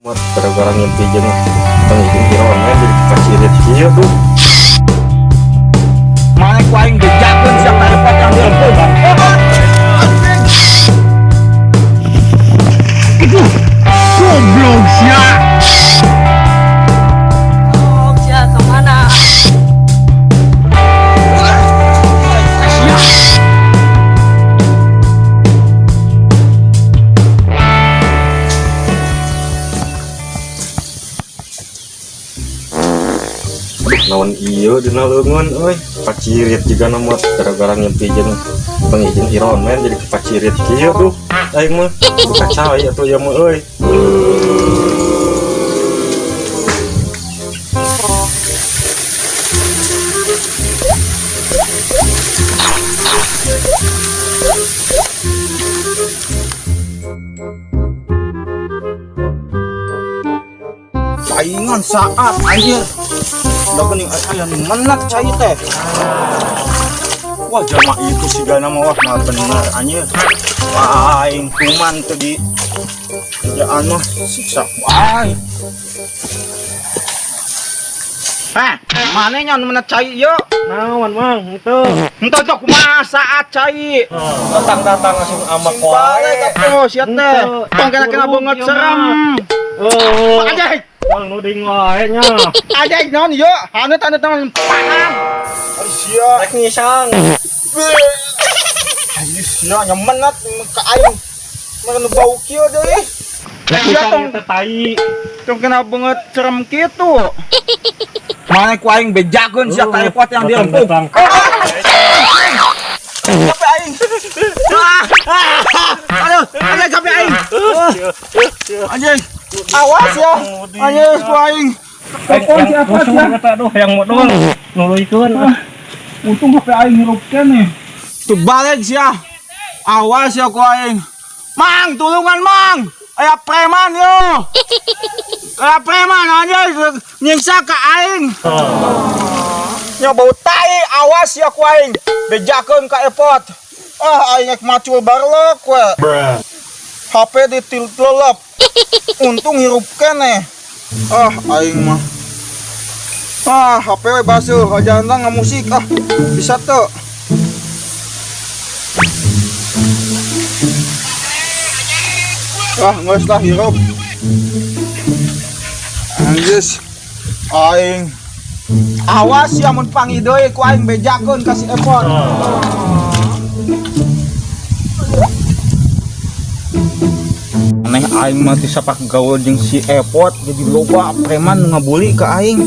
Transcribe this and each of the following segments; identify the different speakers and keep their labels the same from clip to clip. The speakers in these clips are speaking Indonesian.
Speaker 1: Mat gara-gara ngimpi jeung pangijing Iron-nya jadi kepacirit kieu tuh.
Speaker 2: Mana ku aing dijakeun sia telepon yang dieumpul Bang. Itu goblok sia.
Speaker 3: Oh, sia kemana?
Speaker 1: Naon ieu dina leungeun euy, pacirit juga nama gara-gara ngimpi jeung pangijing Iron-nya jadi kepacirit kieu tuh. Aing mah kudu kacai atuh ya mah euy.
Speaker 2: Saingan saat anjir. Udah bening aya nu menak cai teh. Wah jama itu sigana mah wah mah bener anjir. Wah aing kuman teu di kerjaan mah siksa wah. Mana nya nu menak cai yeuh?
Speaker 1: Naon mang henteu.
Speaker 2: Henteu teh kumaha saat cai.
Speaker 1: Datang-datang langsung amak wae.
Speaker 2: Oh sia teh. Tong kena banget serem.
Speaker 1: Oh.
Speaker 2: Anjing.
Speaker 1: Mang nuding wae nya.
Speaker 2: Anjing naon yeuh? Haneut paham. Ari sia.
Speaker 1: Rek ngisang.
Speaker 2: Anjing sia nyemenat ka aing. Mana bau kieu deui.
Speaker 1: Rek ngisang teh tai.
Speaker 2: Tong kena banget serem kitu. Mana ku aing bejakeun sia telepon yang dieumpul. Capek aing. Aduh, anjing capek aing. Anjing. Awas ya. Anjing ku aing. Telepon siapa sia?
Speaker 1: Aduh, yang mau doang. Nuluykeun.
Speaker 2: Untung HP aing hirup keneh. Tuh balik sia. Awas ya ku aing. Mang, tulungan Mang. Aya preman yo. Aya preman anjing nyiksa ka aing. Nya bau tai, awas ya ku aing. Bejakeun ka epot. Aing rek macul barlok we. HP ditiltelep. Untung hirup keneh. Aing mah. HP we basuh, aja entang musik bisa tuh. Geus lah hirup. Anjis. Aing. Awas ya mun pangideui ku aing bejakeun ka si Epot. Aneh aing mah teu sapak gaul jeung si Epot jadi loba preman nu ngabuli ka aing.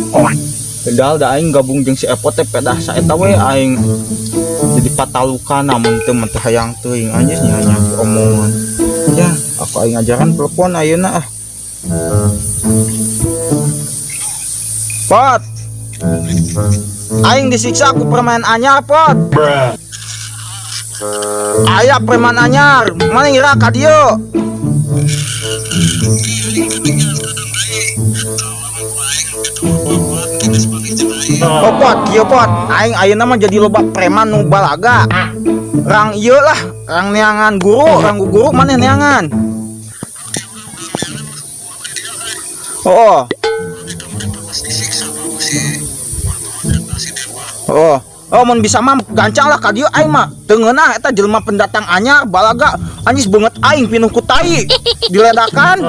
Speaker 2: Padahal da aing gabung jeung si Epot teh pedah saeta we aing jadi patalukana mun teu mah teu hayang teuing anjis nya omongan. Ya, aku aing ajaran telepon ayeuna ah. Pot. Aing disiksa ku permen anyar, Pot. Aya preman anyar, mana ngira ka dieu? Oh Pot, kieu Pot. Aing ayeuna mah jadi loba preman nu balaga. Rang ieu lah, rang neangan guru, rang guru maneh neangan. Mun bisa mah gancang lah ka dieu aing mah. Teu ngeunah eta jelema pendatang anyar balaga anjis beungeut aing pinuh ku tai. Diledakan.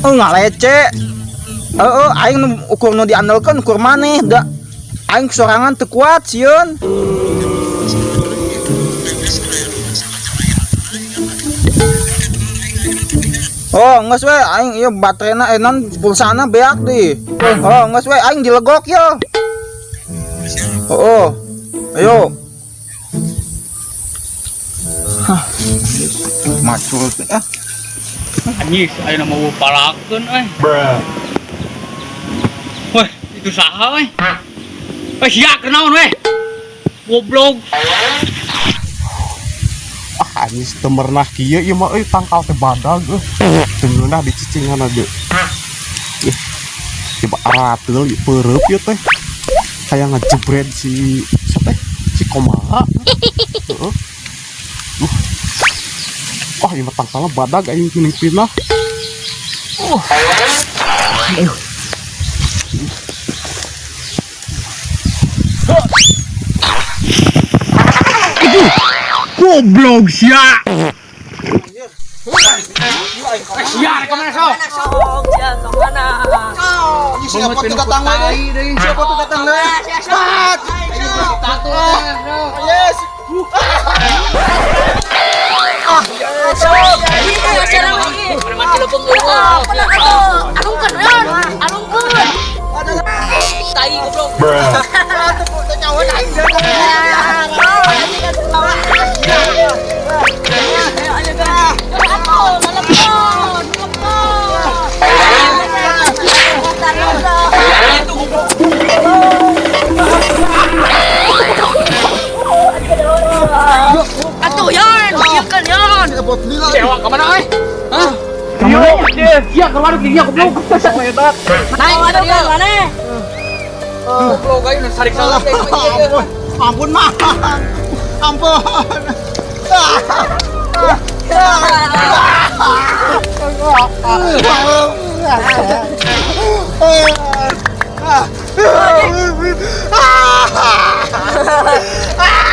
Speaker 2: Ngalece. Aing nu ukur nu diandelkeun ukur maneh da. Aing sorangan teu kuat sieun. Geus we aing ieu baterena non pulsana beak di. Geus we aing dilegok ye. Ayo. Macul teh
Speaker 4: Anjis, ayo mau palakeun Weh, itu saha weh? Sia kenaon weh? Goblok.
Speaker 5: Anjis temernah kieu ieu mah euy tangkal teh badag teu ngeunah dicicingan aja. Coba arateul peureup ieu teh. Kayak ngejebret si si Komara. Wah, ini tangkal badag aing kuning pinah.
Speaker 4: Goblok sia. Sia kemana kau?
Speaker 3: Sok sia kemana?
Speaker 2: Siapa tuh datang lagi? Siapa tuh datang lagi? Cepat! Yes!
Speaker 3: Atuh Yon, bayangkan Yon.
Speaker 4: Cewa kemana oi? Hah? Dia keluar dia goblok.
Speaker 3: Naik aduh kan mana?
Speaker 4: Goblok ayo sarik salah.
Speaker 2: Ampun, Mang. Ampun.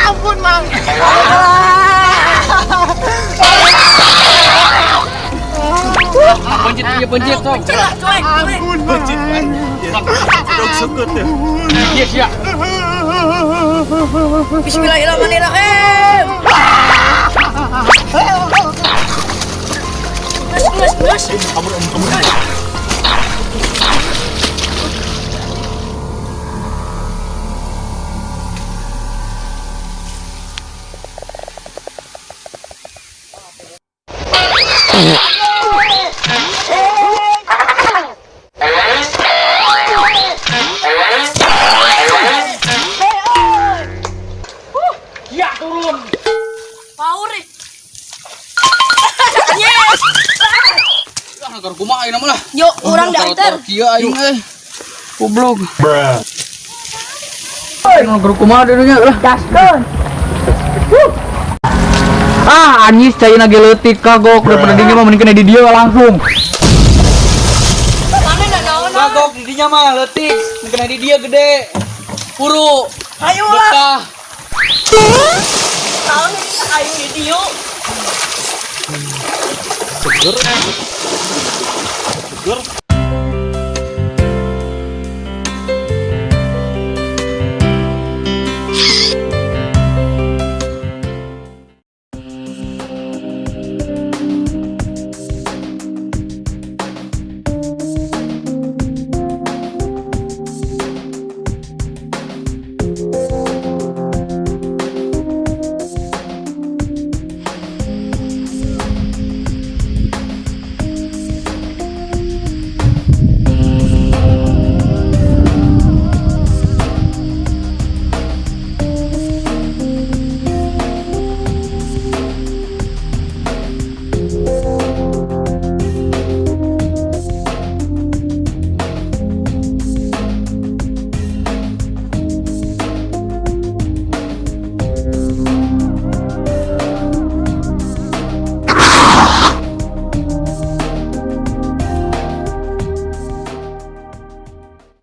Speaker 2: Ampun, Mang.
Speaker 4: Pencet sok.
Speaker 3: Cuek.
Speaker 2: Ampun, Mang. Dok sekut ya.
Speaker 4: Dia sia.
Speaker 3: Bismillahirrahmanirrahim. Terus.
Speaker 4: Ya turun.
Speaker 3: Pauri. Yes.
Speaker 4: Lah agar kumaha ayeuna mah lah.
Speaker 3: Yuk, kurang diantar.
Speaker 4: Kieu aing goblok. Agar kumaha deuna lah.
Speaker 3: Gaskeun.
Speaker 4: Ah, anjis cai lagi leutik kagok daripada dinya mah mending kena di dia langsung.
Speaker 3: Mana da naon?
Speaker 4: Kagok di dinya mah leutik, kena di dia gede. Puru.
Speaker 3: Ayo lah.
Speaker 4: Betah.
Speaker 3: Naon ayo di dieu.
Speaker 2: Seger.